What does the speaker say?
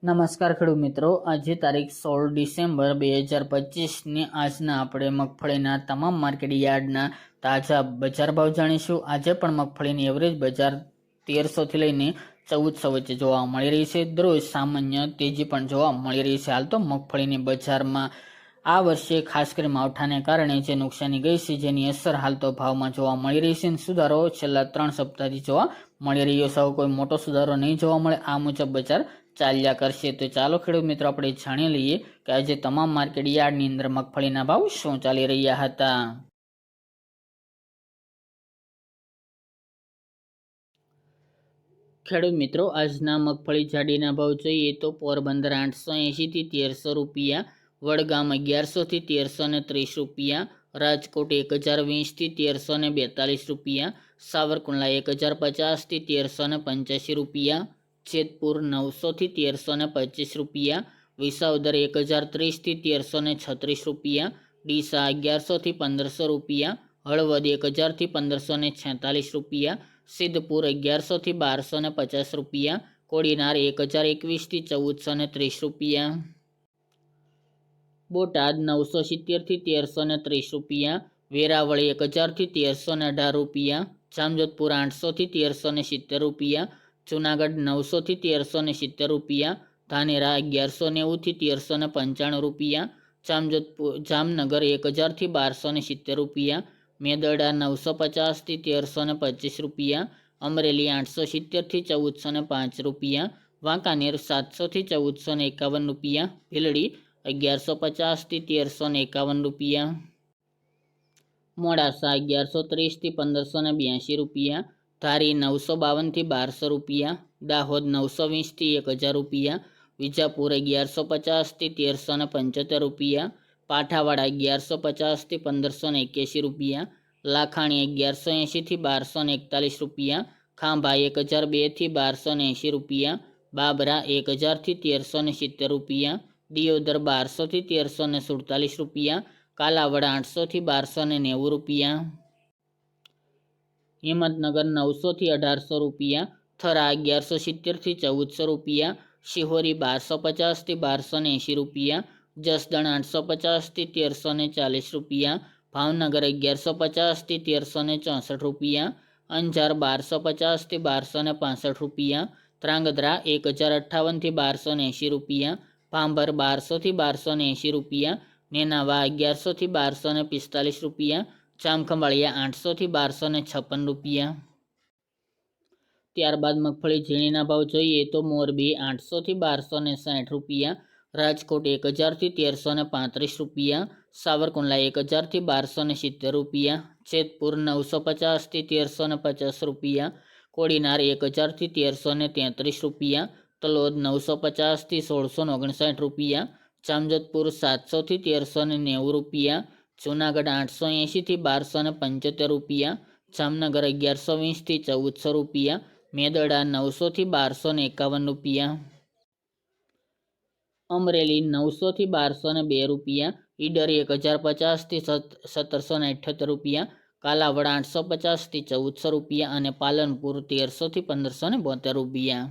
નમસ્કાર ખેડૂત મિત્રો, આજે તારીખ 16 ડિસેમ્બર 2025 આજના આપણે મગફળીના તમામ માર્કેટ યાર્ડના તાજા બજાર ભાવ જાણીશું। આજે પણ મગફળીની એવરેજ બજાર 1300 થી લઈને 1400 વચ્ચે જોવા મળી રહી છે। દરરોજ સામાન્ય તેજી પણ જોવા મળી રહી છે। હાલ તો મગફળીની બજારમાં આ વર્ષે ખાસ કરી માવઠાને કારણે જે નુકસાની ગઈ છે જેની અસર હાલ તો ભાવમાં જોવા મળી રહી છે। સુધારો છેલ્લા 3 સપ્તાહથી જોવા મળી રહ્યો છે। કોઈ મોટો સુધારો નહીં જોવા મળે, આ મુજબ બજાર ચાલ્યા કરશે। તો ચાલો ખેડૂત મિત્રો આપણે જાણી લઈએ કે આજે તમામ માર્કેટ યાર્ડની અંદર મગફળીના ભાવ શું ચાલી રહ્યા હતા। ખેડૂત મિત્રો, આજના મગફળી જાડીના ભાવ જોઈએ તો પોરબંદર 880 થી 1300 રૂપિયા, વડગામ 1100 થી 1330 રૂપિયા, રાજકોટ 1020 થી 1342 રૂપિયા, સાવરકુંડલા 1050 થી 1385 રૂપિયા, જેતપુર 900 થી 1325 રૂપિયા, વિસાવદર 1030 થી 1336 રૂપિયા, ડીસા 1100 થી 1500 રૂપિયા, હળવદ 1000 થી 1546 રૂપિયા, સિદ્ધપુર 1100 થી 1250 રૂપિયા, કોડીનાર 1021 થી 1430 રૂપિયા, બોટાદ 970 થી 1330 રૂપિયા, વેરાવળ 1000 થી 1318 રૂપિયા, જામજોધપુર 800 થી 1370 રૂપિયા, જુનાગઢ 900 થી 1370 રૂપિયા, ધાનેરા 1190 થી 1395 રૂપિયા, જામનગર 1000 થી 1270 રૂપિયા, મેદરડા 950 થી 1325 રૂપિયા, અમરેલી 870 થી 1405 રૂપિયા, વાંકાનેર 700 થી 1451 રૂપિયા, ભીલડી 1150 થી 1351 રૂપિયા, મોડાસા 1130 થી 1582 રૂપિયા, ધારી 952 થી 1200 રૂપિયા, દાહોદ 920 થી 1000 રૂપિયા, વિજાપુર 1150 થી 1375 રૂપિયા, પાઠાવાડા 1150 થી 1581 રૂપિયા, લાખાણી 1180 થી 1241 રૂપિયા, ખાંભા 1002 થી 1280 રૂપિયા, બાબરા 1000 થી 1370 રૂપિયા, દિયોદર 1200 થી 1347 રૂપિયા, કાલાવડ 800 થી 1290 રૂપિયા, હિંમતનગર 900 થી 1800 રૂપિયા, થરા 1170 થી 1400 રૂપિયા, શિહોરી 1250 થી 1280 રૂપિયા, જસદણ 850 થી 1340 રૂપિયા, ભાવનગર 1150 થી 1364 રૂપિયા, અંજાર 1250 થી 1265 રૂપિયા, ત્રાંગધ્રા 1058 થી 1280 રૂપિયા, ભાંભર 1200 થી 1280 રૂપિયા, નેનાવા 1100 થી 1245 રૂપિયા, જામખંભાળિયા 800 થી 1256 રૂપિયા। ત્યારબાદ મગફળી ઝીણીના ભાવ જોઈએ તો મોરબી 800 થી 1260 રૂપિયા, રાજકોટ 1000 થી 1335 રૂપિયા, સાવરકુંડલા 1000 થી 1270 રૂપિયા, જેતપુર 950 થી 1350 રૂપિયા, કોડીનાર 1000 થી 1333 રૂપિયા, તલોદ 950 થી 1659 રૂપિયા, જામજોધપુર 700 થી 1390 રૂપિયા, જુનાગઢ 880 થી 1275 રૂપિયા, જામનગર 1120 થી 1400 રૂપિયા, મેદરડા 900 થી 1251 રૂપિયા, અમરેલી 900 થી 1202 રૂપિયા, ઈડર 1050 થી 1778 રૂપિયા, કાલાવડ 850 થી 1400 રૂપિયા અને પાલનપુર 1300 થી 1572 રૂપિયા।